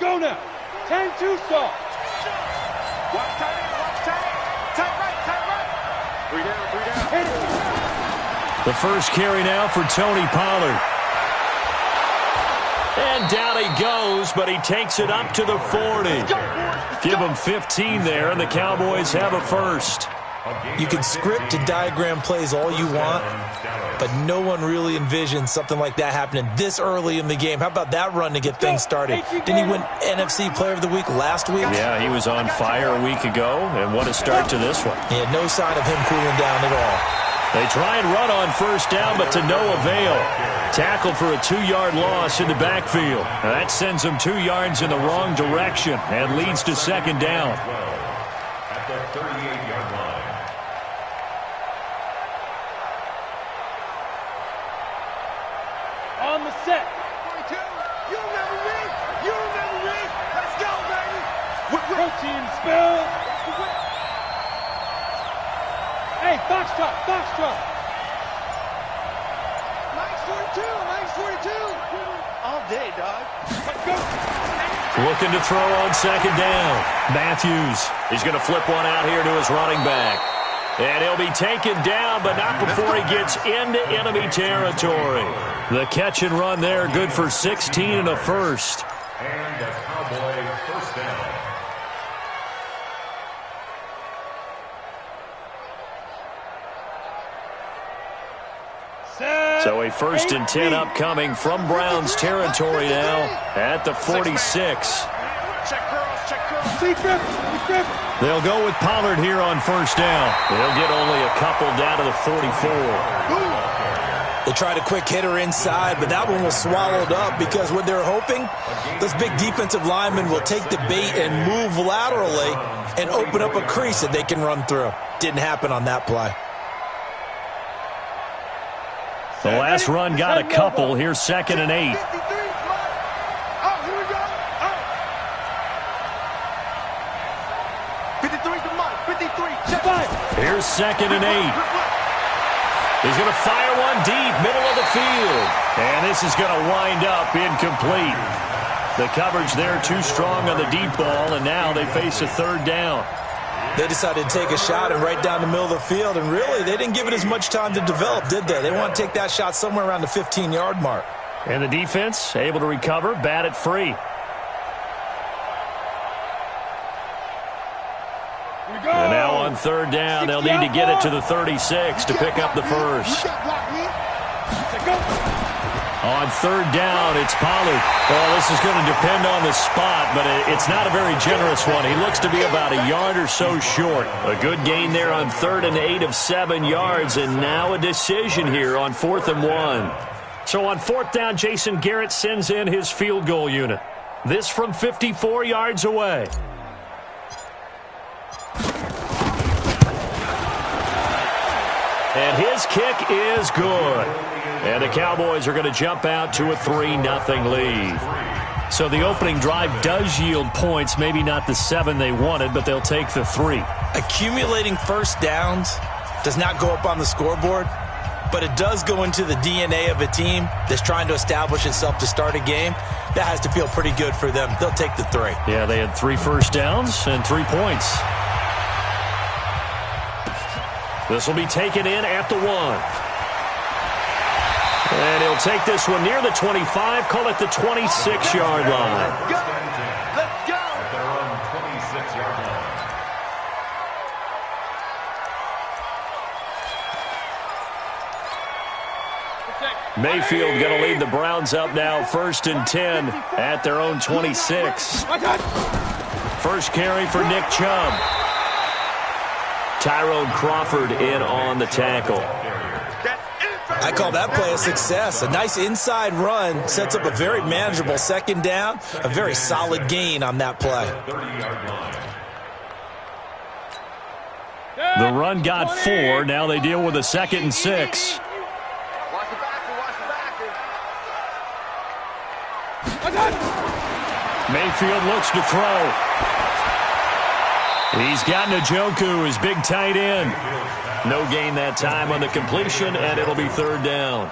go now. 10-2 start. Watch tight. Tight right. 3 down. The first carry now for Tony Pollard. And down he goes, but he takes it up to the 40. Give him 15 there, and the Cowboys have a first. You can script and diagram plays all you want, but no one really envisions something like that happening this early in the game. How about that run to get things started? Didn't he win NFC Player of the Week last week? Yeah, he was on fire a week ago, and what a start to this one. Yeah, no sign of him cooling down at all. They try and run on first down, but to no avail. Tackled for a 2-yard loss in the backfield. Now that sends them 2 yards in the wrong direction and leads to second down. At the 38-yard line. On the set. 22. You remember me. Let's go, baby. Protein spill. Hey, foxtrot. Nice 42. All day, dog. Let's go. Looking to throw on second down. Matthews. He's going to flip one out here to his running back. And he'll be taken down, but not before he gets into enemy territory. The catch and run there, good for 16 and a first. And the Cowboys first down. So a 1st and 10 upcoming from Browns territory now at the 46. Check curls. They'll go with Pollard here on first down. They'll get only a couple down to the 44. They tried a quick hitter inside, but that one was swallowed up because what they're hoping, those big defensive linemen will take the bait and move laterally and open up a crease that they can run through. Didn't happen on that play. The last run got a couple. Here's 2nd and 8. Oh, here we go. 53 to Mike. 53. Check. Here's 2nd and 8. He's going to fire one deep, middle of the field. And this is going to wind up incomplete. The coverage there too strong on the deep ball, and now they face a 3rd down. They decided to take a shot and right down the middle of the field, and really, they didn't give it as much time to develop, did they? They want to take that shot somewhere around the 15-yard mark. And the defense able to recover, bat it free. And now on 3rd down, they'll need to get it to the 36 to pick up the first. On 3rd down, it's Pollard. Well, this is going to depend on the spot, but it's not a very generous one. He looks to be about a yard or so short. A good gain there on 3rd and 8 of 7 yards, and now a decision here on 4th and 1. So on 4th down, Jason Garrett sends in his field goal unit. This from 54 yards away. And his kick is good. And the Cowboys are going to jump out to a 3-0 lead. So the opening drive does yield points, maybe not the 7 they wanted, but they'll take the 3. Accumulating first downs does not go up on the scoreboard, but it does go into the DNA of a team that's trying to establish itself to start a game. That has to feel pretty good for them. They'll take the 3. Yeah, they had 3 first downs and 3 points. This will be taken in at the 1. And he'll take this one near the 25, call it the 26-yard line. Let's go. At their own 26-yard line. Mayfield going to lead the Browns up now, 1st and 10 at their own 26. First carry for Nick Chubb. Tyrone Crawford in on the tackle. I call that play a success. A nice inside run sets up a very manageable 2nd down, a very solid gain on that play. The run got 4. Now they deal with a 2nd and 6. Mayfield looks to throw. He's got Njoku, his big tight end. No gain that time on the completion, and it'll be 3rd down.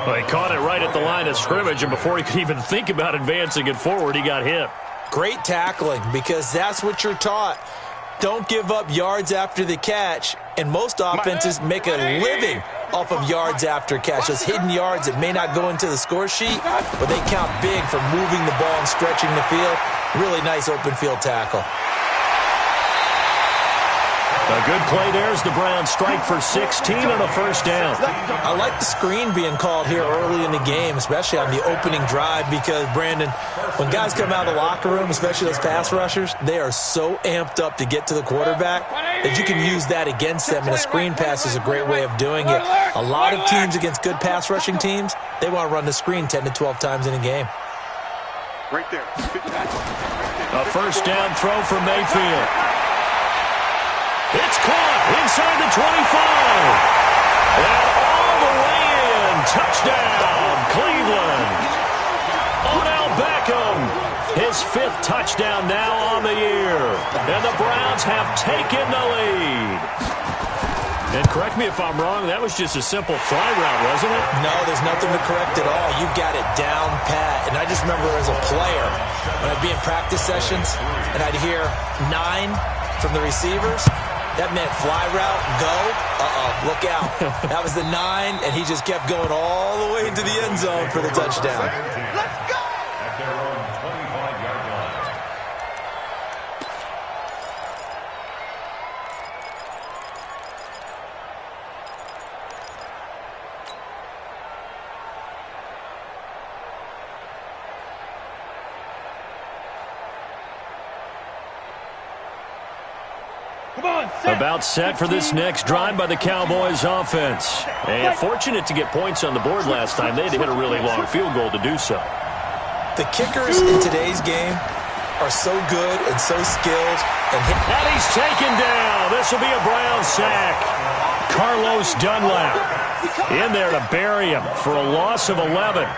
Well, he caught it right at the line of scrimmage, and before he could even think about advancing it forward, he got hit. Great tackling, because that's what you're taught. Don't give up yards after the catch, and most offenses make a living off of yards after catch. Those hidden yards that may not go into the score sheet, but they count big for moving the ball and stretching the field. Really nice open field tackle. A good play there as the Browns strike for 16 on a first down. I like the screen being called here early in the game, especially on the opening drive, because, Brandon, when guys come out of the locker room, especially those pass rushers, they are so amped up to get to the quarterback that you can use that against them, and a screen pass is a great way of doing it. A lot of teams against good pass rushing teams, they want to run the screen 10 to 12 times in a game. Right there. A first down throw for Mayfield. It's caught inside the 25. And all the way in. Touchdown, Cleveland. Odell Beckham. His 5th touchdown now on the year. And the Browns have taken the lead. And correct me if I'm wrong, that was just a simple fly route, wasn't it? No, there's nothing to correct at all. You've got it down pat. And I just remember as a player, when I'd be in practice sessions, and I'd hear 9 from the receivers, that meant fly route, go, look out. That was the 9, and he just kept going all the way into the end zone for the touchdown. Let's go! At their own 25-yard line. About set for this next drive by the Cowboys offense. And fortunate to get points on the board last time. They had to hit a really long field goal to do so. The kickers in today's game are so good and so skilled. And he's taken down. This will be a Brown sack. Carlos Dunlap in there to bury him for a loss of 11.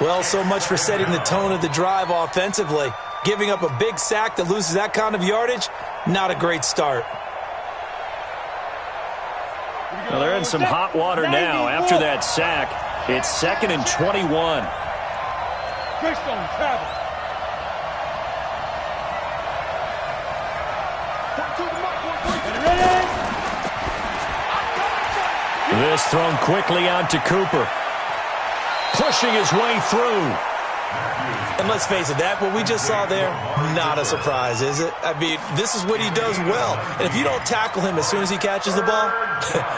Well, so much for setting the tone of the drive offensively. Giving up a big sack that loses that kind of yardage, not a great start. Well, they're in some hot water now after that sack. It's 2nd and 21. Greystone travel. This thrown quickly out to Cooper. Pushing his way through. And let's face it, that what we just saw there, not a surprise, is it? I mean, this is what he does well. And if you don't tackle him as soon as he catches the ball,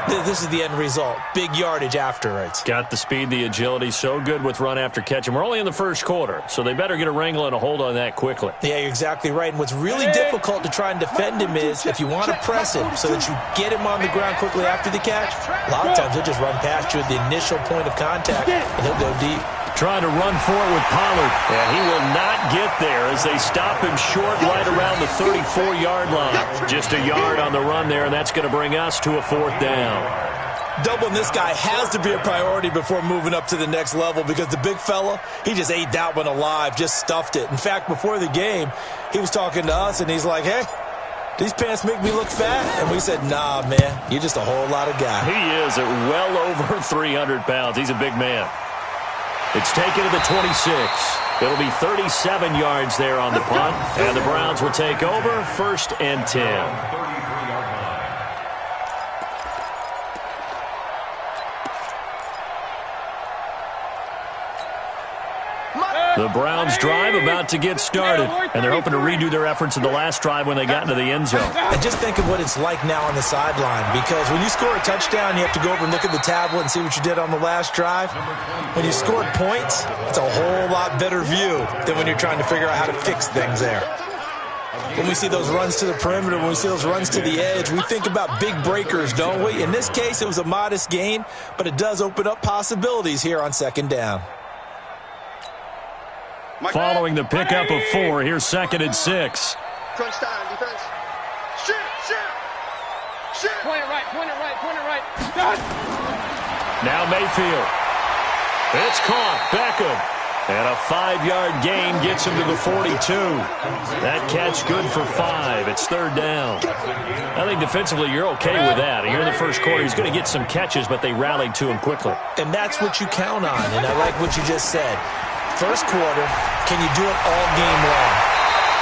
this is the end result. Big yardage afterwards. Got the speed, the agility, so good with run after catch. And we're only in the first quarter, so they better get a wrangle and a hold on that quickly. Yeah, you're exactly right. And what's really difficult to try and defend him is if you want to press him so that you get him on the ground quickly after the catch, a lot of times he'll just run past you at the initial point of contact, and he'll go deep. Trying to run for it with Pollard. And he will not get there as they stop him short right around the 34-yard line. Just a yard on the run there, and that's going to bring us to a 4th down. Doubling this guy has to be a priority before moving up to the next level, because the big fella, he just ate that one alive, just stuffed it. In fact, before the game, he was talking to us, and he's like, hey, these pants make me look fat? And we said, nah, man, you're just a whole lot of guy. He is at well over 300 pounds. He's a big man. It's taken to the 26. It'll be 37 yards there on the punt, and the Browns will take over 1st and 10. 33-yard line. The Browns drive about to get started, and they're hoping to redo their efforts in the last drive when they got into the end zone. And just think of what it's like now on the sideline, because when you score a touchdown, you have to go over and look at the tablet and see what you did on the last drive. When you scored points, it's a whole lot better view than when you're trying to figure out how to fix things there. When we see those runs to the perimeter, when we see those runs to the edge, we think about big breakers, don't we? In this case, it was a modest gain, but it does open up possibilities here on 2nd down. Following the pickup of 4, here's 2nd and 6. Crunch time, defense. Shoot. Point it right, point it right, point it right. Now Mayfield. It's caught. Beckham. And a 5-yard gain gets him to the 42. That catch good for 5. It's 3rd down. I think defensively you're okay with that. Here in the first quarter, he's going to get some catches, but they rallied to him quickly. And that's what you count on, and I like what you just said. First quarter, can you do it all game long?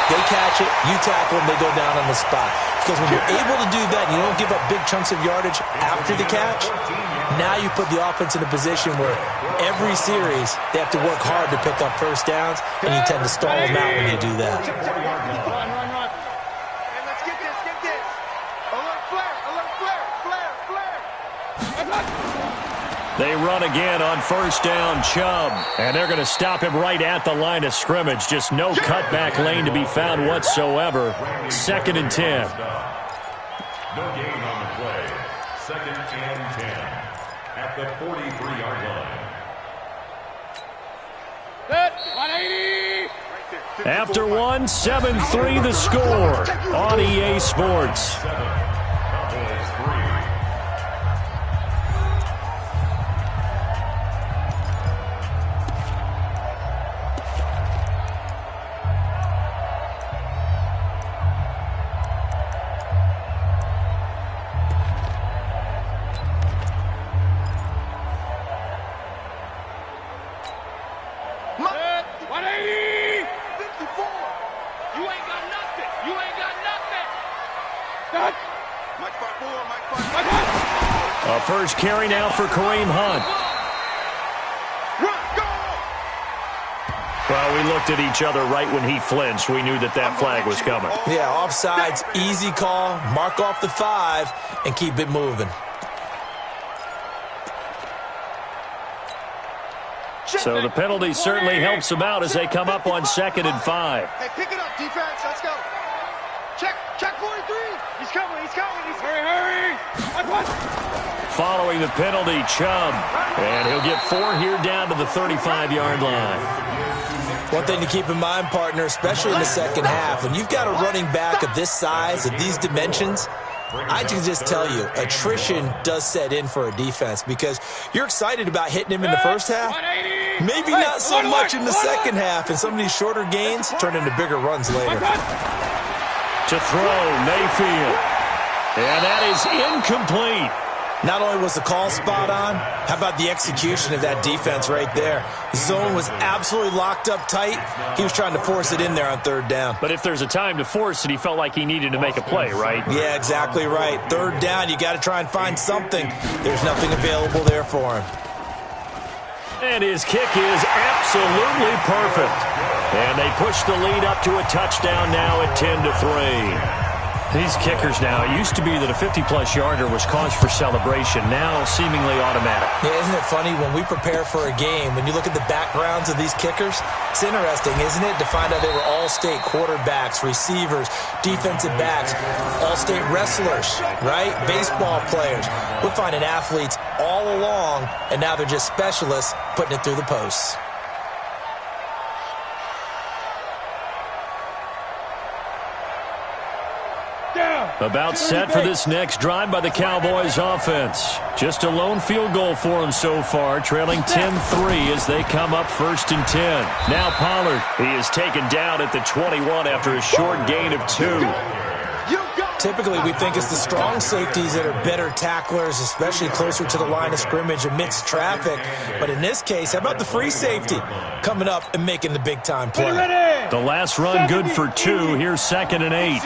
They catch it, you tackle them, they go down on the spot. Because when you're able to do that, you don't give up big chunks of yardage after the catch, now you put the offense in a position where every series they have to work hard to pick up first downs, and you tend to stall them out when you do that. Run. Hey, let's get this. Alert flare. They run again on first down, Chubb. And they're going to stop him right at the line of scrimmage. Just no cutback lane to be found whatsoever. 2nd and 10. No gain on the play. 2nd and 10 at the 43-yard line. Good. 180. After one, 7-3 the score on EA Sports. 7, Cowboys 3. Good. 180. 54. You ain't got nothing. Good. Mike 5-4, Mike 5-4. A first carry now for Kareem Hunt. Run, go! Well, we looked at each other right when he flinched. We knew that flag was coming. Yeah, offsides, easy call, mark off the 5, and keep it moving. So the penalty certainly helps them out as they come up on 2nd and 5. Hey, pick it up, defense. Let's go. Check 43. He's coming. Hurry. Following the penalty, Chubb. And he'll get 4 here down to the 35-yard line. One thing to keep in mind, partner, especially in the second half, when you've got a running back of this size, of these dimensions, I can just tell you, attrition does set in for a defense because you're excited about hitting him in the first half. Maybe not so much in the second half, and some of these shorter gains turn into bigger runs later. To throw, Mayfield. And that is incomplete. Not only was the call spot on, how about the execution of that defense right there? The zone was absolutely locked up tight. He was trying to force it in there on 3rd down. But if there's a time to force it, he felt like he needed to make a play, right? Yeah, exactly right. 3rd down, you got to try and find something. There's nothing available there for him. And his kick is absolutely perfect. And they push the lead up to a touchdown now at 10-3. These kickers now, it used to be that a 50-plus yarder was cause for celebration, now seemingly automatic. Yeah, isn't it funny when we prepare for a game, when you look at the backgrounds of these kickers, it's interesting, isn't it, to find out they were all-state quarterbacks, receivers, defensive backs, all-state wrestlers, right? Baseball players. We're finding athletes all along, and now they're just specialists putting it through the posts. About set for this next drive by the Cowboys offense. Just a lone field goal for them so far, trailing 10-3 as they come up 1st and 10. Now Pollard, he is taken down at the 21 after a short gain of 2. Typically, we think it's the strong safeties that are better tacklers, especially closer to the line of scrimmage amidst traffic. But in this case, how about the free safety coming up and making the big-time play? The last run good for 2. Here's 2nd and 8.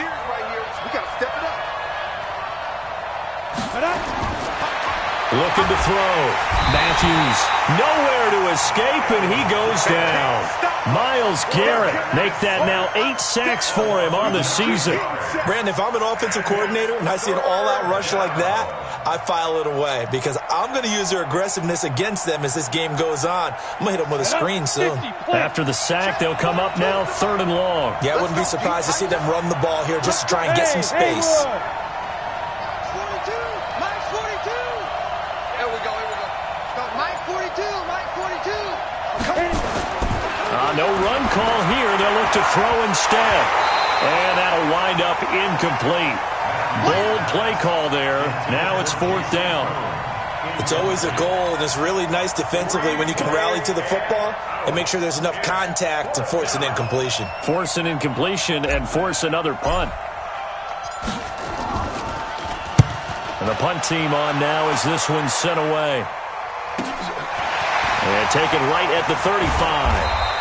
Looking to throw. Matthews nowhere to escape, and he goes down. Myles Garrett make that now 8 sacks for him on the season. Brandon, if I'm an offensive coordinator and I see an all-out rush like that, I file it away because I'm going to use their aggressiveness against them as this game goes on. I'm going to hit them with a screen soon. After the sack, they'll come up now 3rd and long. Yeah, I wouldn't be surprised to see them run the ball here just to try and get some space. No run call here. They'll look to throw instead. And that'll wind up incomplete. Bold play call there. Now it's 4th down. It's always a goal, and it's really nice defensively when you can rally to the football and make sure there's enough contact to force an incompletion. Force an incompletion and force another punt. And the punt team on now as this one's sent away. And taken right at the 35.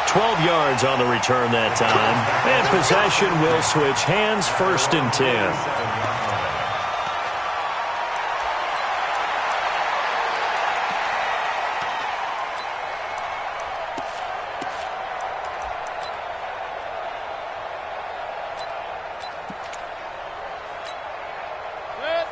12 yards on the return that time. And possession will switch hands, 1st and 10.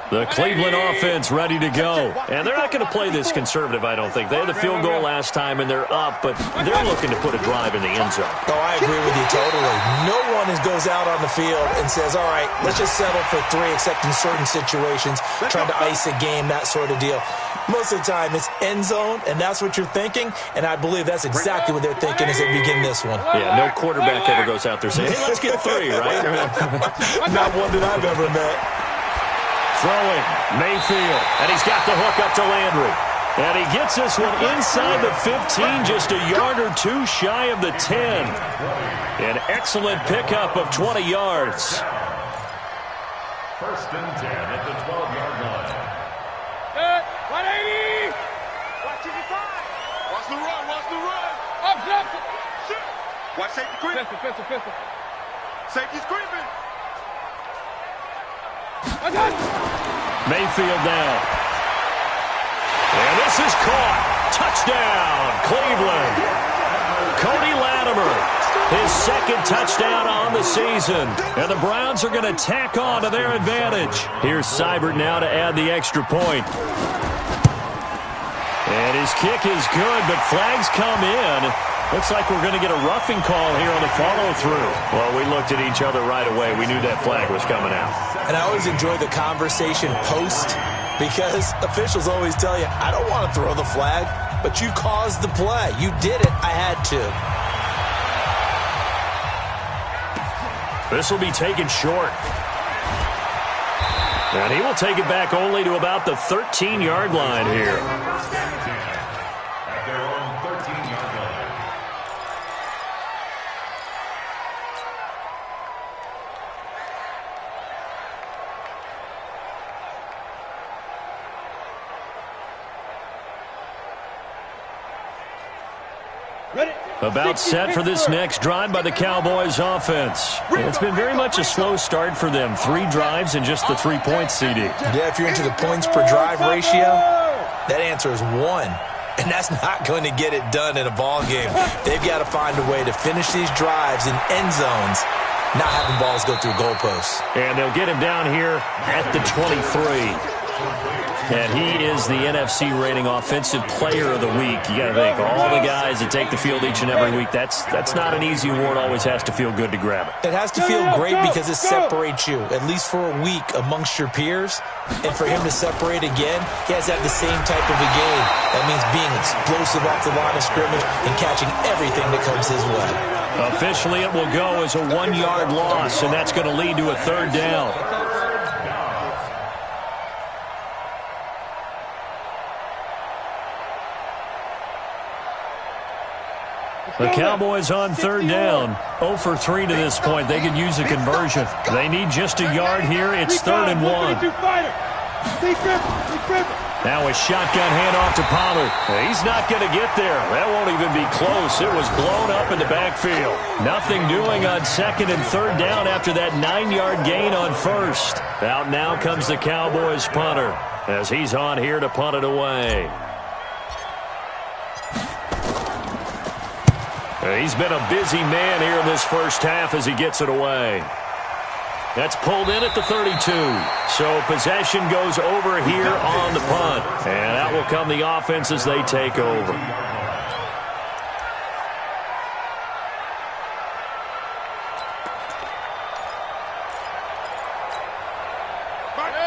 The Cleveland offense ready to go. And they're not going to play this conservative, I don't think. They had the field goal last time, and they're up, but they're looking to put a drive in the end zone. Oh, I agree with you totally. No one goes out on the field and says, all right, let's just settle for 3, except in certain situations, trying to ice a game, that sort of deal. Most of the time, it's end zone, and that's what you're thinking, and I believe that's exactly what they're thinking as they begin this one. Yeah, no quarterback ever goes out there saying, hey, let's get 3, right? Not one that I've ever met. Throwing, Mayfield, and he's got the hook up to Landry. And he gets this one inside the 15, just a yard or 2 shy of the 10. An excellent pickup of 20 yards. 1st and 10 at the 12-yard line. 180! Watch it inside. Watch the run. Watch the run. Up, up. Shit. Watch safety creeping. Pistol. Safety's creeping. Mayfield down. And this is caught. Touchdown, Cleveland. Cody Latimer, his 2nd touchdown on the season. And the Browns are going to tack on to their advantage. Here's Seibert now to add the extra point. And his kick is good, but flags come in. Looks like we're going to get a roughing call here on the follow-through. Well, we looked at each other right away. We knew that flag was coming out. And I always enjoy the conversation post because officials always tell you, I don't want to throw the flag, but you caused the play. You did it. I had to. This will be taken short. And he will take it back only to about the 13-yard line here. At their own 13-yard line. About set for this next drive by the Cowboys offense. It's been very much a slow start for them. 3 drives and just the 3 points, CD. Yeah, if you're into the points per drive ratio, that answer is 1. And that's not going to get it done in a ball game. They've got to find a way to finish these drives in end zones, not having balls go through goalposts. And they'll get him down here at the 23. And he is the NFC rating offensive player of the week. You got to think, all the guys that take the field each and every week, that's not an easy award. Always has to feel good to grab it. It has to feel great because it separates you, at least for a week, amongst your peers. And for him to separate again, he has to have the same type of a game. That means being explosive off the line of scrimmage and catching everything that comes his way. Officially, it will go as a 1-yard loss, and that's going to lead to a 3rd down. The Cowboys on 3rd down. 0 for 3 to this point. They could use a conversion. They need just a yard here. It's 3rd and 1. Now a shotgun handoff to Pollard. He's not going to get there. That won't even be close. It was blown up in the backfield. Nothing doing on 2nd and 3rd down after that 9-yard gain on 1st. Out now comes the Cowboys punter as he's on here to punt it away. He's been a busy man here in this first half as he gets it away. That's pulled in at the 32. So possession goes over here on the punt. And that will come the offense as they take over.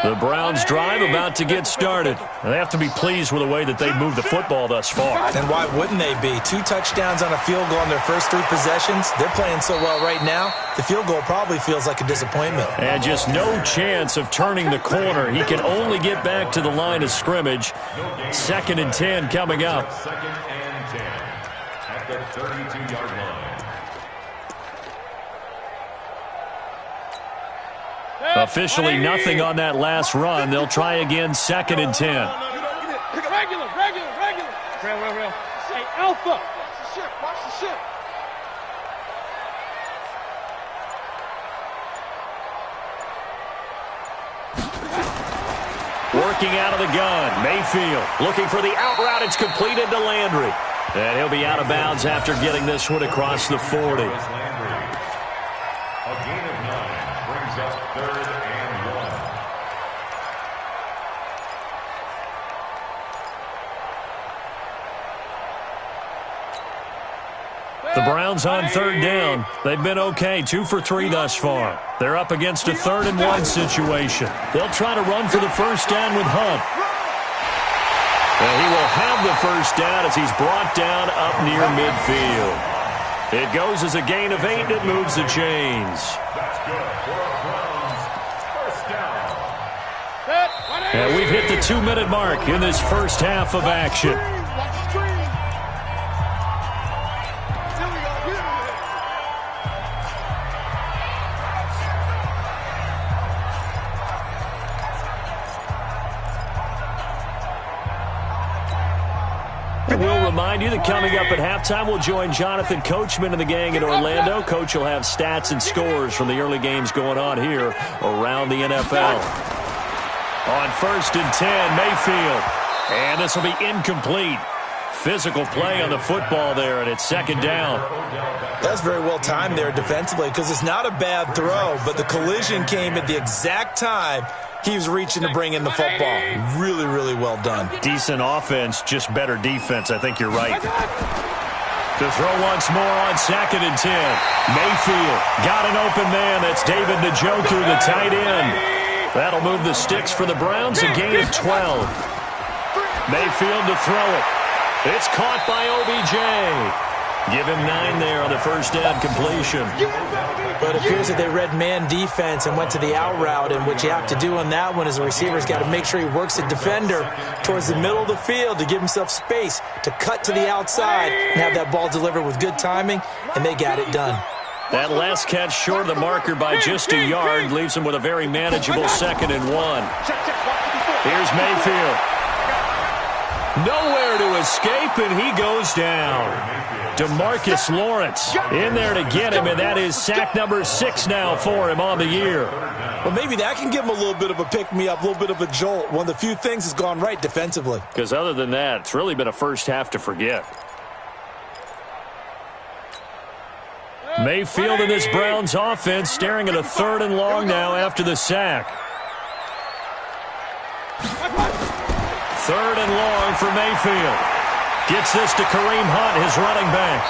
The Browns drive about to get started. They have to be pleased with the way that they've moved the football thus far. And why wouldn't they be? 2 touchdowns on a field goal in their first 3 possessions. They're playing so well right now, the field goal probably feels like a disappointment. And just no chance of turning the corner. He can only get back to the line of scrimmage. 2nd and 10 coming up. 2nd and 10 at the 32-yard line. Officially nothing on that last run. They'll try again 2nd and 10. Regular. Real. Say alpha. Watch the ship. Working out of the gun. Mayfield looking for the out route. It's completed to Landry. And he'll be out of bounds after getting this one across the 40. A gain of 9 brings up 3rd and 1. The Browns on 3rd down. They've been okay, 2 for 3 thus far. They're up against a 3rd and 1 situation. They'll try to run for the first down with Hunt. And he will have the first down as he's brought down up near midfield. It goes as a gain of 8, and it moves the chains. That's good for a Browns first down. And we've hit the 2-minute mark in this first half of action. We'll remind you that coming up at halftime, we'll join Jonathan Coachman and the gang in Orlando. Coach will have stats and scores from the early games going on here around the NFL. On 1st and 10, Mayfield. And this will be incomplete. Physical play on the football there, and it's 2nd down. That's very well timed there defensively because it's not a bad throw, but the collision came at the exact time he was reaching to bring in the football. Really, really well done. Decent offense, just better defense. I think you're right. To throw once more on 2nd and 10. Mayfield got an open man. That's David Njoku, the tight end. That'll move the sticks for the Browns, a gain of 12. Mayfield to throw it. It's caught by OBJ. Give him 9 there on the first down completion. But it appears that they read man defense and went to the out route, and what you have to do on that one is the receiver's got to make sure he works the defender towards the middle of the field to give himself space to cut to the outside and have that ball delivered with good timing, and they got it done. That last catch short of the marker by just a yard leaves him with a very manageable 2nd and 1. Here's Mayfield. Nowhere to escape, and he goes down. DeMarcus Lawrence in there to get him, and that is sack number 6 now for him on the year. Well, maybe that can give him a little bit of a pick-me-up, a little bit of a jolt. One of the few things has gone right defensively. Because other than that, it's really been a first half to forget. Mayfield in this Browns offense staring at a 3rd and long now after the sack. 3rd and long for Mayfield. Gets this to Kareem Hunt, his running back.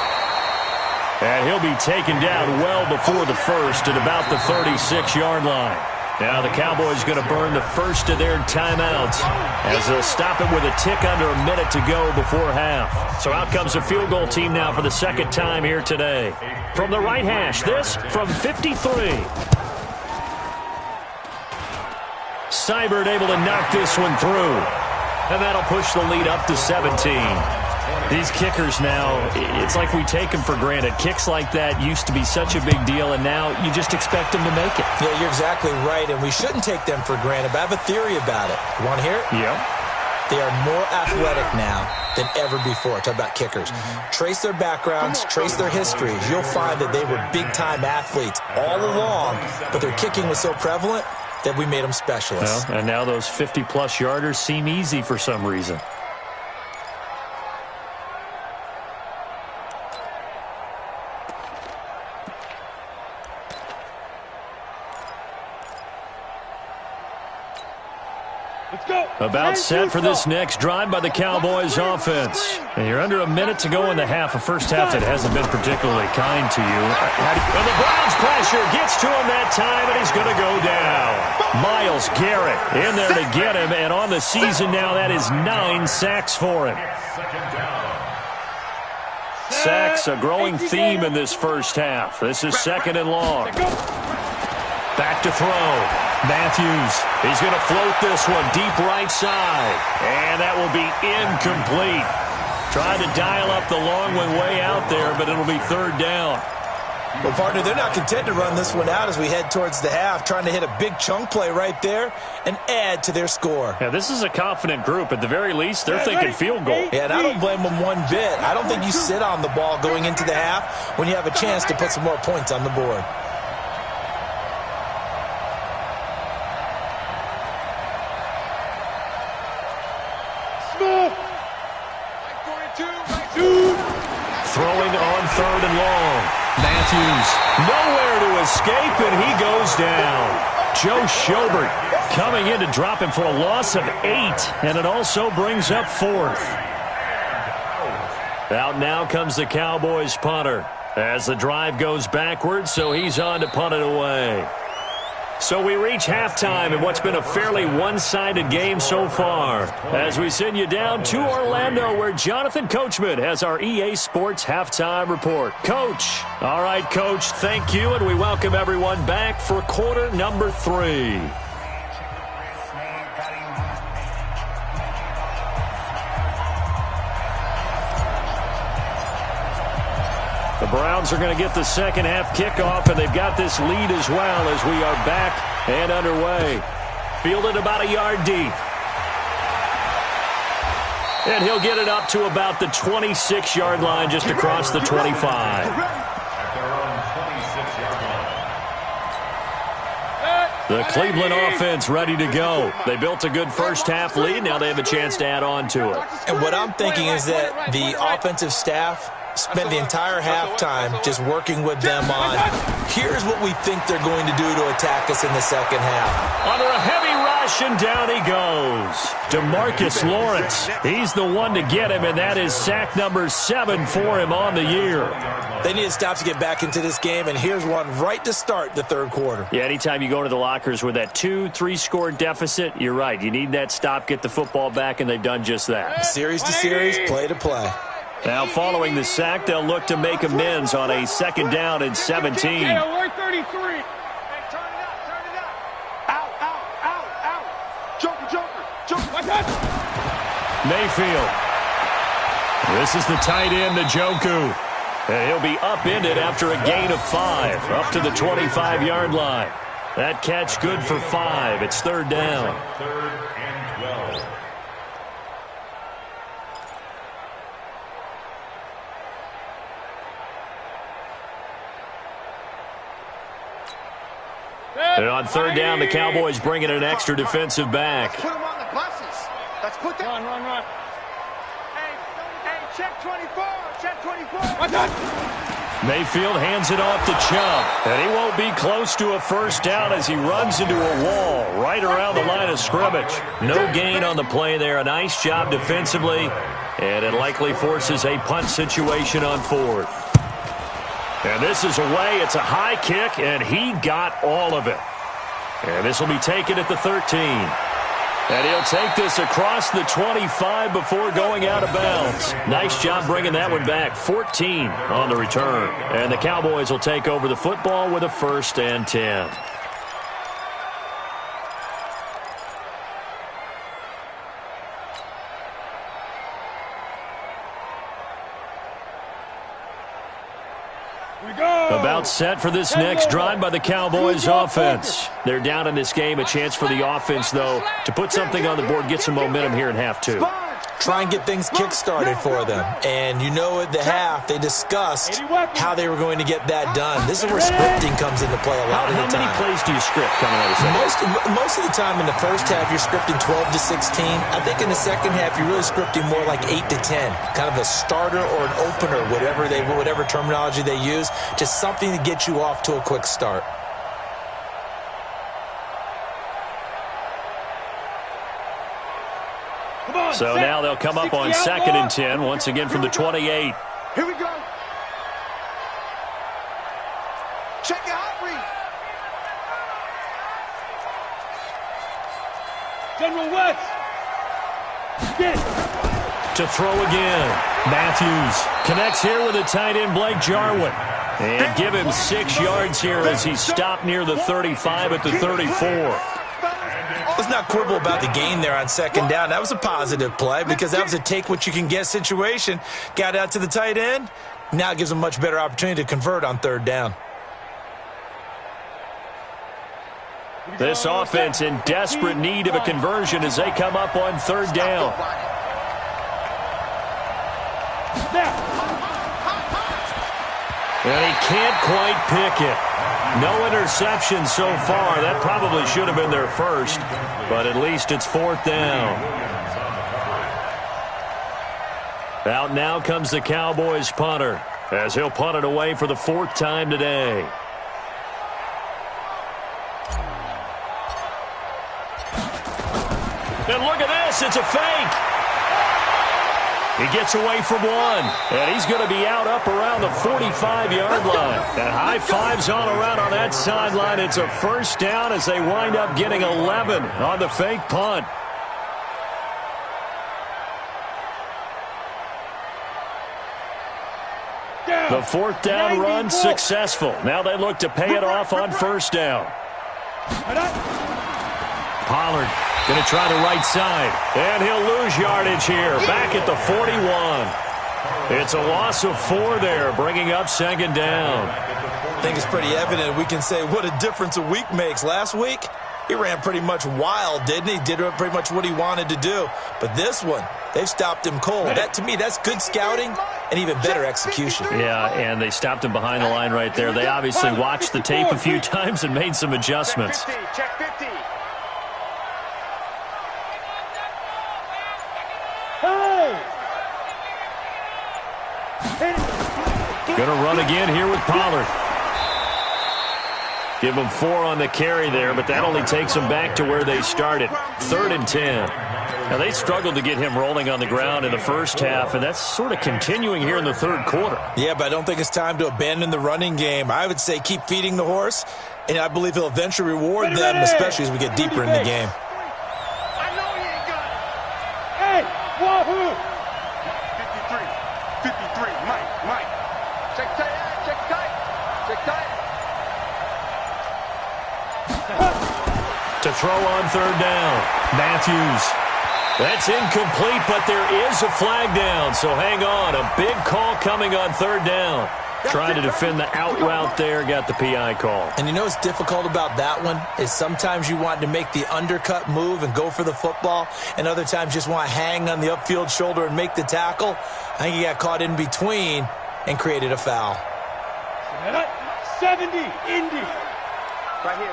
And he'll be taken down well before the first at about the 36-yard line. Now the Cowboys going to burn the first of their timeouts as they'll stop it with a tick under a minute to go before half. So out comes the field goal team now for the 2nd time here today. From the right hash, this from 53. Seibert able to knock this one through. And that'll push the lead up to 17. These kickers now, it's like we take them for granted. Kicks like that used to be such a big deal, and now you just expect them to make it. Yeah, you're exactly right, and we shouldn't take them for granted, but I have a theory about it. You want to hear it? Yep. They are more athletic now than ever before. Talk about kickers. Trace their backgrounds, trace their histories. You'll find that they were big-time athletes all along, but their kicking was so prevalent that we made them specialists. Well, and now those 50-plus yarders seem easy for some reason. About set for this next drive by the Cowboys offense. And you're under a minute to go in the half, a first half that hasn't been particularly kind to you. And the Browns pressure gets to him that time, and he's going to go down. Myles Garrett in there to get him, and on the season now, that is 9 sacks for him. Sacks, a growing theme in this first half. This is 2nd and long. Back to throw. Matthews, he's going to float this one deep right side. And that will be incomplete. Tried to dial up the long one way out there, but it'll be 3rd down. Well, partner, they're not content to run this one out as we head towards the half, trying to hit a big chunk play right there and add to their score. Yeah, this is a confident group. At the very least, they're thinking field goal. Yeah, and I don't blame them one bit. I don't think you sit on the ball going into the half when you have a chance to put some more points on the board. third and long. Matthews, nowhere to escape, and he goes down. Joe Schobert coming in to drop him for a loss of 8, and it also brings up 4th. Out now comes the Cowboys punter as the drive goes backwards, so he's on to punt it away. So we reach halftime in what's been a fairly one-sided game so far, as we send you down to Orlando, where Jonathan Coachman has our EA Sports Halftime Report. Coach. All right, Coach, thank you, and we welcome everyone back for quarter number 3. The Browns are going to get the second half kickoff, and they've got this lead as well as we are back and underway. Fielded about a yard deep. And he'll get it up to about the 26-yard line, just across the 25. The Cleveland offense ready to go. They built a good first half lead. Now they have a chance to add on to it. And what I'm thinking is that the offensive staff spent the entire halftime just working with them on, here's what we think they're going to do to attack us in the second half. Under a heavy rush, and down he goes. DeMarcus Lawrence, he's the one to get him, and that is sack number 7 for him on the year. They need to stop to get back into this game, and here's one right to start the third quarter. Yeah, anytime you go to the lockers with that 2-3 score deficit, you're right. You need that stop, get the football back, and they've done just that. Series to series, play to play. Now, following the sack, they'll look to make amends on a 2nd down and 17. Hey, we're 33. Hey, turn it up. Out. Joker. What's that? Mayfield. This is the tight end, Njoku. And he'll be upended after a gain of 5, up to the 25-yard line. That catch good for 5. It's 3rd down. 3rd and 12. And on 3rd down, the Cowboys bring in an extra defensive back. Let's put them on the buses. Let's put them. Run. Hey, check 24. Check 24. What's that? Mayfield hands it off to Chubb, and he won't be close to a first down as he runs into a wall right around the line of scrimmage. No gain on the play there. A nice job defensively, and it likely forces a punt situation on 4th. And this is away. It's a high kick, and he got all of it. And this will be taken at the 13. And he'll take this across the 25 before going out of bounds. Nice job bringing that one back. 14 on the return. And the Cowboys will take over the football with a 1st and 10. About set for this next drive by the Cowboys offense. They're down in this game. A chance for the offense, though, to put something on the board, get some momentum here in half 2. Try and get things kick-started for them. And you know at the half, they discussed how they were going to get that done. This is where scripting comes into play a lot of the time. How many plays do you script coming out of second? Most of the time in the first half, you're scripting 12 to 16. I think in the second half, you're really scripting more like 8 to 10. Kind of a starter or an opener, whatever terminology they use. Just something to get you off to a quick start. So now they'll come up on 2nd and 10, once again from the 28. Here we go. Check your hot read. General West. To throw again. Matthews connects here with the tight end, Blake Jarwin. And give him 6 yards here as he's stopped near the 35 at the 34. Let's not quibble about the gain there on 2nd down. That was a positive play because that was a take-what-you-can-get situation. Got out to the tight end. Now it gives them a much better opportunity to convert on 3rd down. This offense in desperate need of a conversion as they come up on 3rd down. And he can't quite pick it. No interception so far. That probably should have been their first, but at least it's 4th down. Out now comes the Cowboys punter. as he'll punt it away for the 4th time today. And look at this, it's a fake. He gets away from one, and he's going to be out up around the 45-yard line. And high fives all around on that sideline. It's a first down as they wind up getting 11 on the fake punt. The 4th down run successful. Now they look to pay it off on first down. Pollard going to try the right side, and he'll lose yardage here, back at the 41. It's a loss of 4 there, bringing up 2nd down. I think it's pretty evident. We can say what a difference a week makes. Last week, he ran pretty much wild, didn't he? Did pretty much what he wanted to do. But this one, they've stopped him cold. That, to me, that's good scouting and even better execution. Yeah, and they stopped him behind the line right there. They obviously watched the tape a few times and made some adjustments. Check 50. Going to run again here with Pollard. Give them 4 on the carry there, but that only takes them back to where they started. 3rd and 10. Now, they struggled to get him rolling on the ground in the first half, and that's sort of continuing here in the 3rd quarter. Yeah, but I don't think it's time to abandon the running game. I would say keep feeding the horse, and I believe he'll eventually reward them, especially as we get deeper in the game. I know he ain't got it. Hey, wahoo! 53, Mike. Check tight. To throw on 3rd down, Matthews. That's incomplete, but there is a flag down, so hang on. A big call coming on 3rd down. Trying to defend the out route there, got the PI call. And you know what's difficult about that one is sometimes you want to make the undercut move and go for the football, and other times just want to hang on the upfield shoulder and make the tackle. I think he got caught in between and created a foul. 70, Indy. Right here.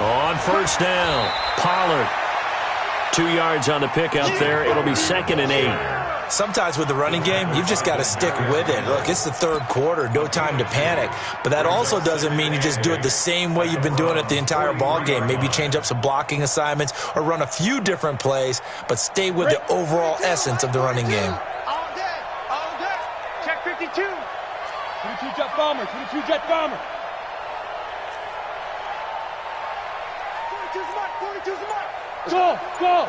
On first down, Pollard. 2 yards on the pick out there. It'll be 2nd and 8. Sometimes with the running game, you've just got to stick with it. Look, it's the 3rd quarter, no time to panic. But that also doesn't mean you just do it the same way you've been doing it the entire ball game. Maybe change up some blocking assignments or run a few different plays, but stay with the overall essence of the running game. All day. Check 52. 22 jet bomber. 42's the mark. Go. 42,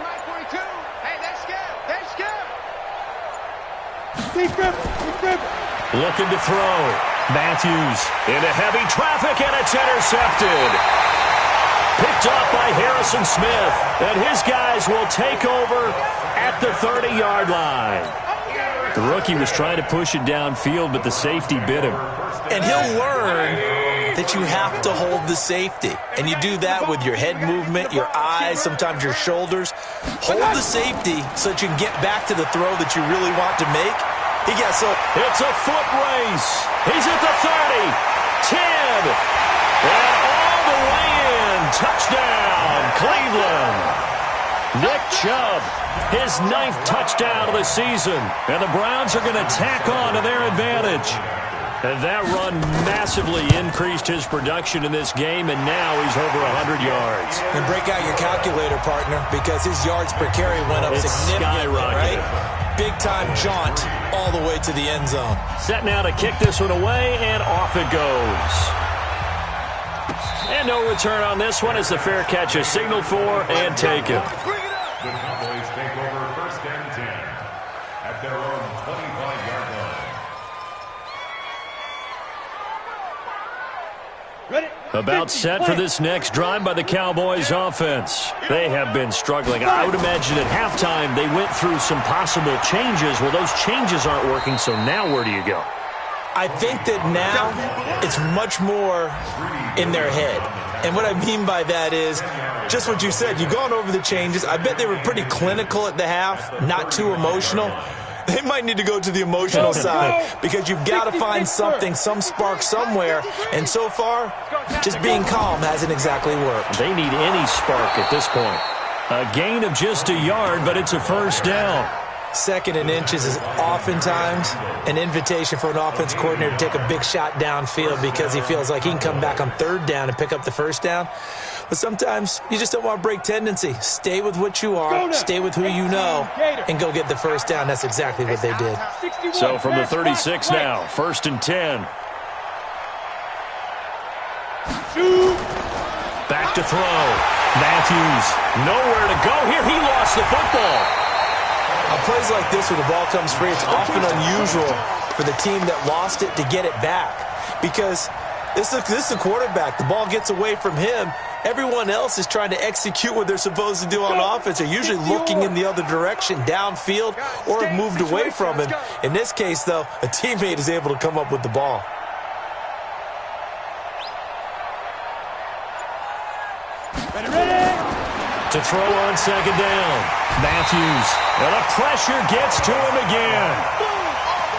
Mike 42. Hey, they're scared. Big grip. Looking to throw. Matthews into heavy traffic, and it's intercepted. Picked up by Harrison Smith, and his guys will take over at the 30-yard line. The rookie was trying to push it downfield, but the safety bit him. And he'll learn that you have to hold the safety. And you do that with your head movement, your eyes, sometimes your shoulders. Hold the safety so that you can get back to the throw that you really want to make. It's a foot race. He's at the 30, 10, and all the way in. Touchdown, Cleveland. Nick Chubb, his 9th touchdown of the season. And the Browns are going to tack on to their advantage. And that run massively increased his production in this game, and now he's over 100 yards. And break out your calculator, partner, because his yards per carry went up significantly, right? Big-time jaunt all the way to the end zone. Set now to kick this one away, and off it goes. And no return on this one as the fair catch is signaled for and taken. The Cowboys take over 1st and 10 at their own 25-yard line. About set for this next drive by the Cowboys offense. They have been struggling. I would imagine at halftime they went through some possible changes. Well, those changes aren't working, so now where do you go? I think that now it's much more in their head. And what I mean by that is just what you said. You've gone over the changes. I bet they were pretty clinical at the half, not too emotional. They might need to go to the emotional side because you've got to find something, some spark somewhere. And so far, just being calm hasn't exactly worked. They need any spark at this point. A gain of just a yard, but it's a first down. 2nd and inches is oftentimes an invitation for an offense coordinator to take a big shot downfield because he feels like he can come back on 3rd down and pick up the first down. But sometimes you just don't want to break tendency. Stay with what you are, stay with who you know, and go get the first down. That's exactly what they did. So from the 36 now, 1st and 10. Back to throw. Matthews, nowhere to go here. He lost the football. On plays like this where the ball comes free, it's often unusual for the team that lost it to get it back because this is a quarterback. The ball gets away from him. Everyone else is trying to execute what they're supposed to do on offense. They're usually looking in the other direction, downfield, or have moved away from him. In this case, though, a teammate is able to come up with the ball. To throw on 2nd down. Matthews. And the pressure gets to him again.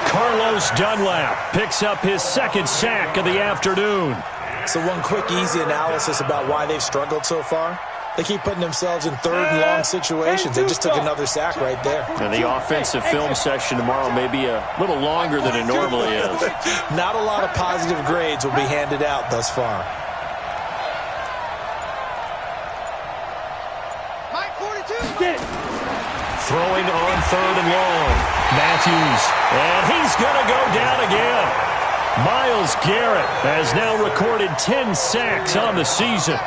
Carlos Dunlap picks up his 2nd sack of the afternoon. So one quick, easy analysis about why they've struggled so far. They keep putting themselves in 3rd and long situations. They just took another sack right there. And the offensive film session tomorrow may be a little longer than it normally is. Not a lot of positive grades will be handed out thus far. Throwing on 3rd and long. Matthews. And he's going to go down again. Myles Garrett has now recorded 10 sacks on the season.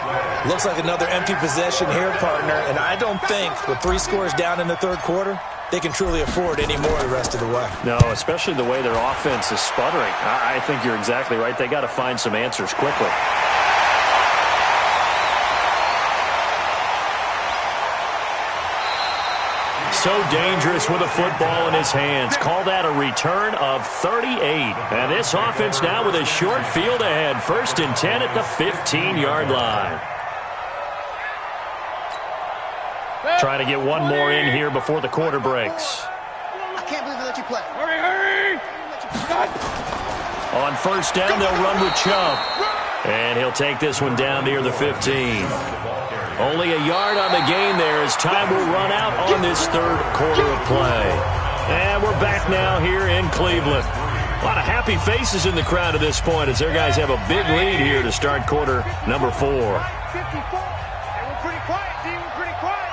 Looks like another empty possession here, partner. And I don't think with 3 scores down in the 3rd quarter, they can truly afford any more the rest of the way. No, especially the way their offense is sputtering. I think you're exactly right. They got to find some answers quickly. So dangerous with a football in his hands. Call that a return of 38. And this offense now with a short field ahead. 1st and 10 at the 15-yard line. Trying to get one more in here before the quarter breaks. I can't believe they let you play. Hurry! On 1st down, they'll run with Chubb. And he'll take this one down near the 15. Only a yard on the gain there as time will run out on this 3rd quarter of play. And we're back now here in Cleveland. A lot of happy faces in the crowd at this point as their guys have a big lead here to start quarter number 4. 54. They were pretty quiet, team. We're pretty quiet.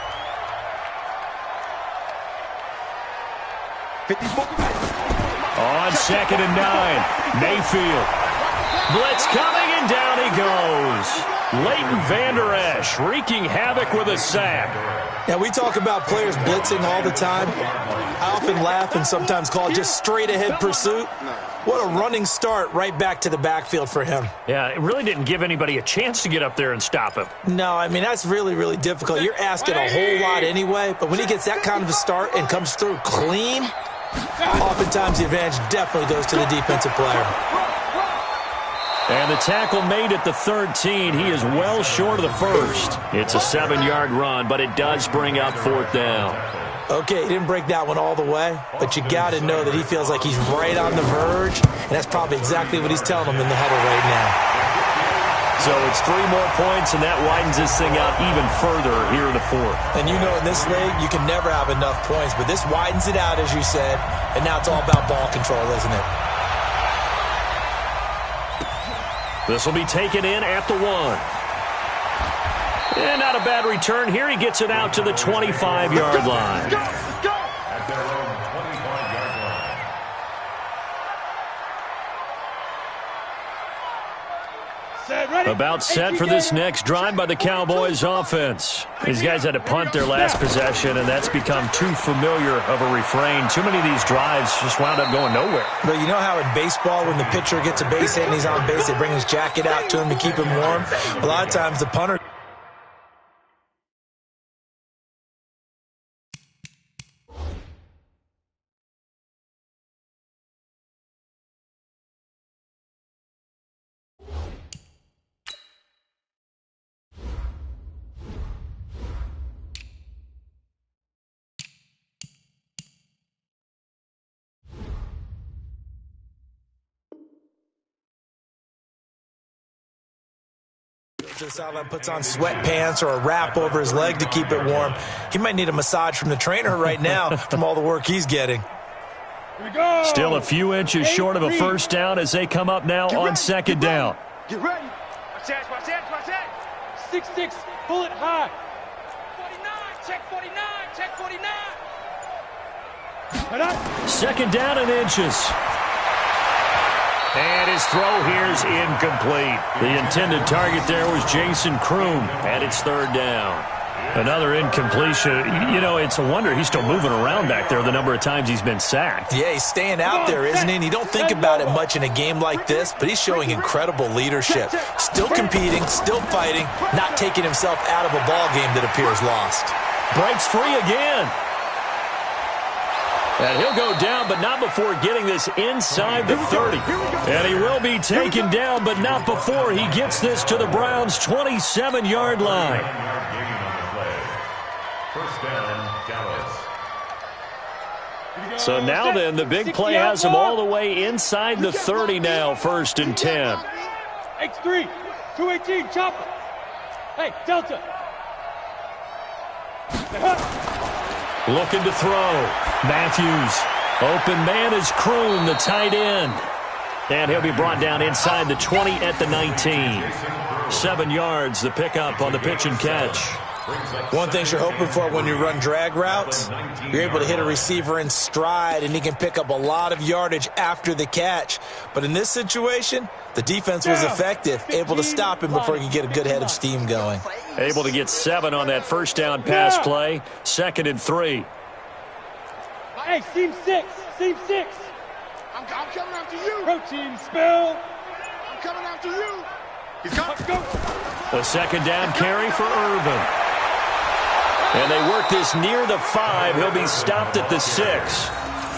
54. On 2nd and 9, Mayfield. Blitz coming, and down he goes. Leighton Vander Esch wreaking havoc with a sack. Now, we talk about players blitzing all the time. I often laugh and sometimes call it just straight-ahead pursuit. What a running start right back to the backfield for him. Yeah, it really didn't give anybody a chance to get up there and stop him. No, I mean, that's really, really difficult. You're asking a whole lot anyway, but when he gets that kind of a start and comes through clean, oftentimes the advantage definitely goes to the defensive player. And the tackle made at the 13. He is well short of the 1st. It's a 7-yard run, but it does bring up 4th down. Okay, he didn't break that one all the way, but you got to know that he feels like he's right on the verge, and that's probably exactly what he's telling them in the huddle right now. So it's 3 more points, and that widens this thing out even further here in the 4th. And you know in this league, you can never have enough points, but this widens it out, as you said, and now it's all about ball control, isn't it? This will be taken in at the 1. And not a bad return here. He gets it out to the 25-yard line. Go! At their own 25-yard line. About set for this next drive by the Cowboys offense. These guys had to punt their last possession, and that's become too familiar of a refrain. Too many of these drives just wound up going nowhere. But you know how in baseball, when the pitcher gets a base hit and he's on base, they bring his jacket out to him to keep him warm? A lot of times the punter... to the sideline, puts on sweatpants or a wrap over his leg to keep it warm. He might need a massage from the trainer right now from all the work he's getting. Still a few inches short of a first down as they come up now on second down. Get ready. Watch that, watch that, watch that. 6-6, pull it high. 49, check 49, check 49. Second down and inches. And his throw here is incomplete. The intended target there was Jason Kroom, and it's third down. Another incompletion. You know, it's a wonder he's still moving around back there the number of times he's been sacked. Yeah, he's staying out there, isn't he? And you don't think about it much in a game like this, but he's showing incredible leadership. Still competing, still fighting, not taking himself out of a ball game that appears lost. Breaks free again. And he'll go down, but not before getting this inside the 30. And he will be taken down, but not before he gets this to the Browns' 27-yard line. First down, Dallas. So now then, the big play has him all the way inside the 30 now, first and 10. X3, 218, chopper. Hey, Delta. Looking to throw. Matthews. Open man is Kroon, the tight end. And he'll be brought down inside the 20 at the 19. 7 yards, the pickup on the pitch and catch. One thing you're hoping for when you run drag routes, you're able to hit a receiver in stride, and he can pick up a lot of yardage after the catch. But in this situation, the defense was effective, able to stop him before he could get a good head of steam going. Able to get 7 on that first down pass play. 2nd and 3. Hey, seam 6, seam 6. I'm coming after you. Protein spill. I'm coming after you. He's got Let's go. A second down carry for Irvin. And they work this near the 5. He'll be stopped at the 6.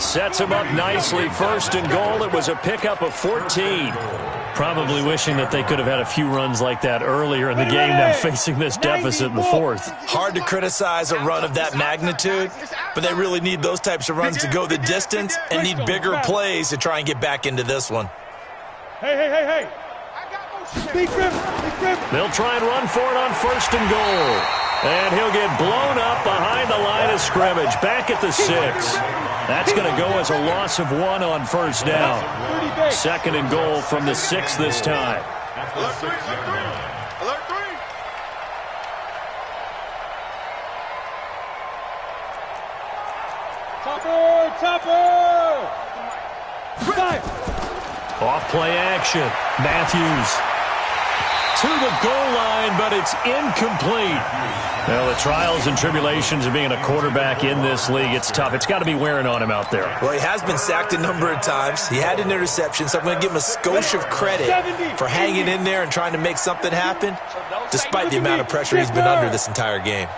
Sets him up nicely. First and goal. It was a pickup of 14. Probably wishing that they could have had a few runs like that earlier in the game, now facing this deficit in the 4th. Hard to criticize a run of that magnitude, but they really need those types of runs to go the distance and need bigger plays to try and get back into this one. Hey. Big grip. They'll try and run for it on first and goal. And he'll get blown up behind the line of scrimmage, back at the 6. That's going to go as a loss of 1 on first down. 2nd and goal from the 6 this time. Alert 3. Alert 3. Topper. 5. Off play action. Matthews to the goal line, but it's incomplete. Well, the trials and tribulations of being a quarterback in this league, it's tough. It's got to be wearing on him out there. Well, he has been sacked a number of times. He had an interception, so I'm going to give him a skosh of credit for hanging in there and trying to make something happen, despite the amount of pressure he's been under this entire game.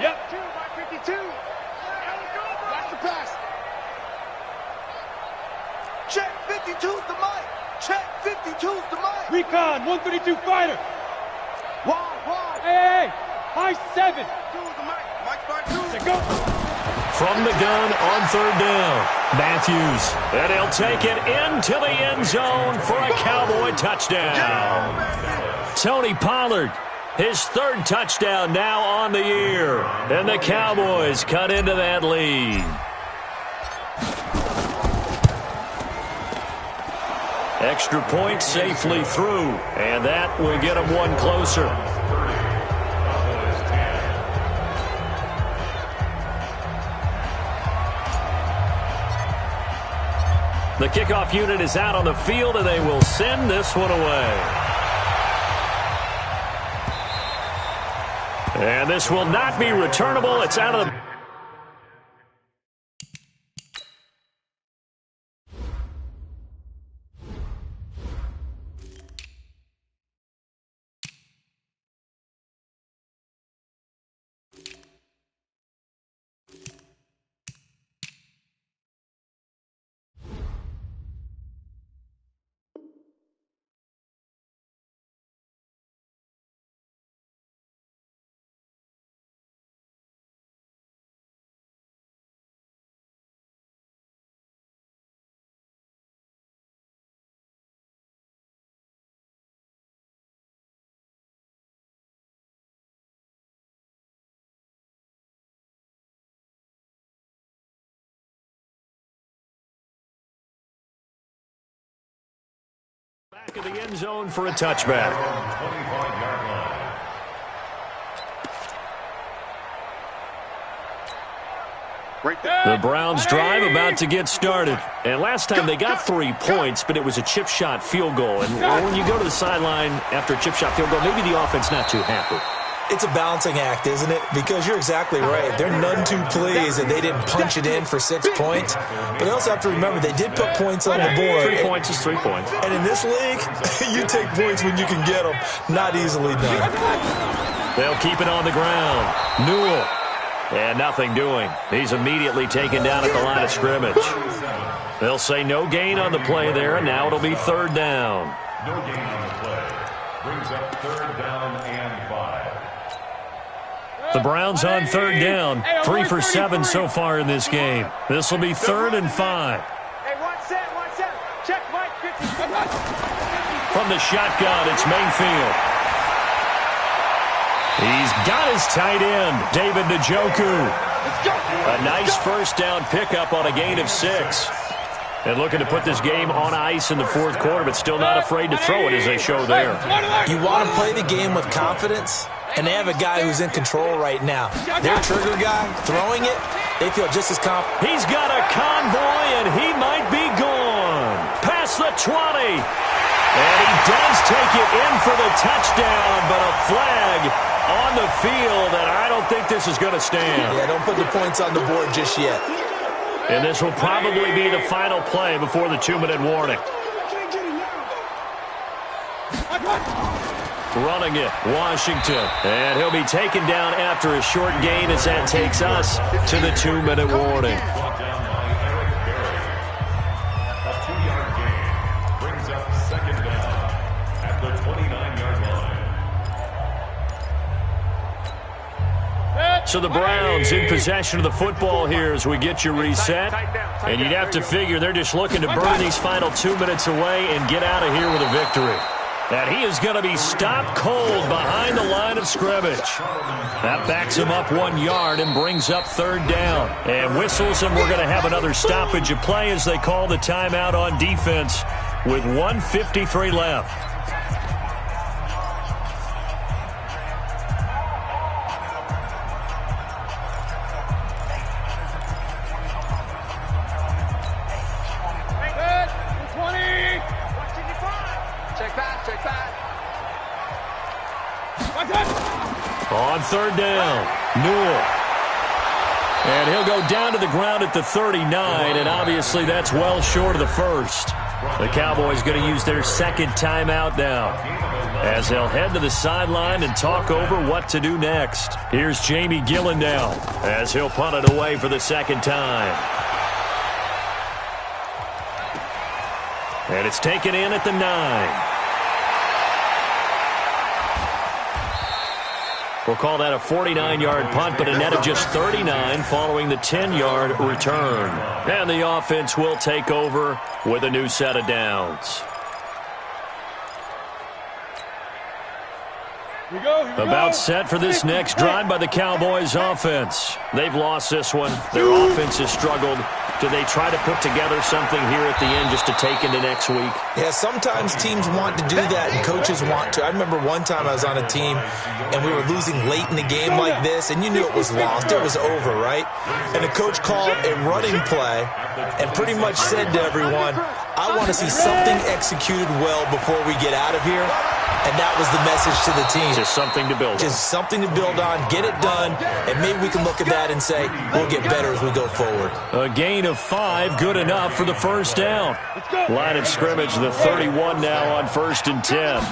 Yep. 2 by 52. Watch the pass. Check 52's the mic. Check 52's the mic. Recon, 132 fighter. Wide. Hey. High 7. 2's the mic. Mike's by 2. Let's go. From the gun on third down, Matthews. And he'll take it into the end zone for a Cowboy touchdown. Tony Pollard, his 3rd touchdown now on the year. And the Cowboys cut into that lead. Extra point safely through, and that will get them 1 closer. The kickoff unit is out on the field, and they will send this one away. And this will not be returnable. It's out of the... Back of the end zone for a touchback. 25-yard line. The Browns drive about to get started. And last time they got 3 points, but it was a chip shot field goal. And when you go to the sideline after a chip shot field goal, maybe the offense not too happy. It's a balancing act, isn't it? Because you're exactly right. They're none too pleased that they didn't punch it in for 6 points. But they also have to remember they did put points on the board. 3 points is 3 points. And in this league, you take points when you can get them. Not easily done. They'll keep it on the ground. Newell. And nothing doing. He's immediately taken down at the line of scrimmage. They'll say no gain on the play there, and now it'll be 3rd down. No gain on the play. Brings up 3rd down and 5. The Browns on 3rd down. 3 for 7 so far in this game. This will be 3rd and 5. Hey, 1 set. Check, Mike. 50. From the shotgun, it's Mayfield. He's got his tight end, David Njoku. A nice first down pickup on a gain of 6. And looking to put this game on ice in the 4th quarter, but still not afraid to throw it as they show there. You want to play the game with confidence, and they have a guy who's in control right now. Their trigger guy, throwing it, they feel just as confident. He's got a convoy, and he might be gone. Past the 20. And he does take it in for the touchdown, but a flag on the field, and I don't think this is going to stand. Yeah, don't put the points on the board just yet. And this will probably be the final play before the 2-minute warning. Running it, Washington. And he'll be taken down after a short gain as that takes us to the 2-minute warning. Brought down by Eric Berry. A 2-yard gain brings up 2nd down at the 29-yard line. So the Browns in possession of the football here as we get you reset. And you'd have to figure they're just looking to burn these final 2 minutes away and get out of here with a victory. And he is going to be stopped cold behind the line of scrimmage. That backs him up 1 yard and brings up 3rd down. And whistles, and we're going to have another stoppage of play as they call the timeout on defense with 1:53 left. On 3rd down, Newell. And he'll go down to the ground at the 39, and obviously that's well short of the first. The Cowboys going to use their 2nd timeout now as they'll head to the sideline and talk over what to do next. Here's Jamie Gillendow as he'll punt it away for the 2nd time. And it's taken in at the 9. We'll call that a 49-yard punt, but a net of just 39 following the 10-yard return. And the offense will take over with a new set of downs. About set for this next drive by the Cowboys offense. They've lost this one. Their offense has struggled. Do they try to put together something here at the end just to take into next week? Yeah, sometimes teams want to do that and coaches want to. I remember one time I was on a team and we were losing late in the game like this, and you knew it was lost. It was over, right? And the coach called a running play and pretty much said to everyone, I want to see something executed well before we get out of here. And that was the message to the team. Just something to build on. Just something to build on, get it done, and maybe we can look at that and say, we'll get better as we go forward. A gain of 5, good enough for the 1st down. Line of scrimmage, the 31 now on 1st and 10.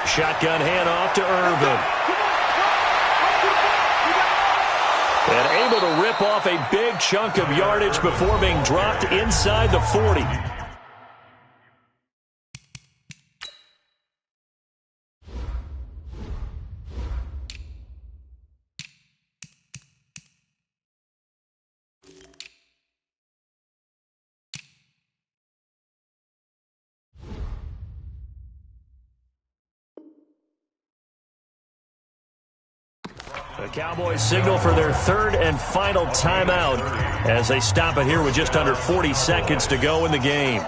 Shotgun handoff to Irvin. And able to rip off a big chunk of yardage before being dropped inside the 40. The Cowboys signal for their 3rd and final timeout as they stop it here with just under 40 seconds to go in the game.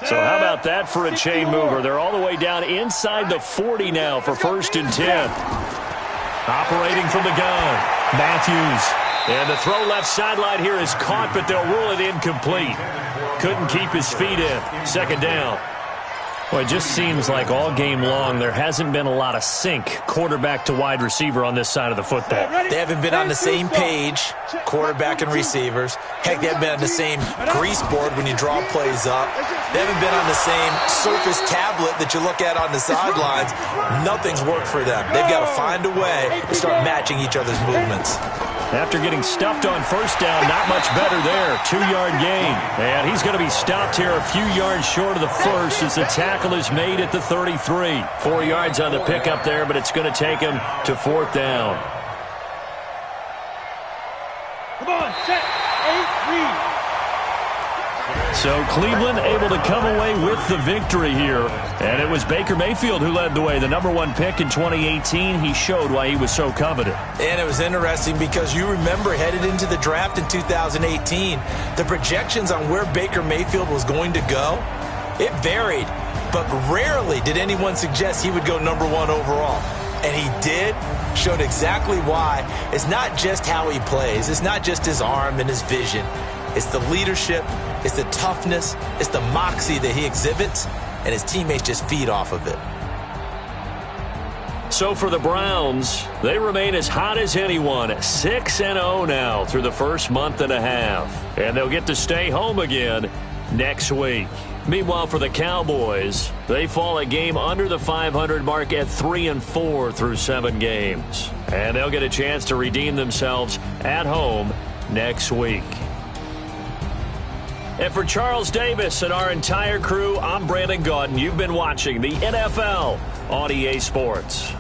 So how about that for a chain mover? They're all the way down inside the 40 now for 1st and 10. Operating from the gun, Matthews. And the throw left sideline here is caught, but they'll rule it incomplete. Couldn't keep his feet in. 2nd down. Well, it just seems like all game long there hasn't been a lot of sync quarterback to wide receiver on this side of the football. They haven't been on the same page, quarterback and receivers. Heck, they haven't been on the same grease board when you draw plays up. They haven't been on the same Surface tablet that you look at on the sidelines. Nothing's worked for them. They've got to find a way to start matching each other's movements. After getting stuffed on 1st down, not much better there. 2-yard gain. And he's going to be stopped here a few yards short of the first as the tackle is made at the 33. 4 yards on the pickup there, but it's going to take him to 4th down. Come on, set, 8, read. So Cleveland able to come away with the victory here. And it was Baker Mayfield who led the way. The #1 pick in 2018. He showed why he was so coveted. And it was interesting because you remember headed into the draft in 2018, the projections on where Baker Mayfield was going to go, it varied. But rarely did anyone suggest he would go #1 overall. And he did, showed exactly why. It's not just how he plays. It's not just his arm and his vision. It's the leadership, it's the toughness, it's the moxie that he exhibits, and his teammates just feed off of it. So for the Browns, they remain as hot as anyone, 6-0 now through the first month and a half. And they'll get to stay home again next week. Meanwhile, for the Cowboys, they fall a game under the 500 mark at 3-4 through 7 games. And they'll get a chance to redeem themselves at home next week. And for Charles Davis and our entire crew, I'm Brandon Gaudin. You've been watching the NFL on EA Sports.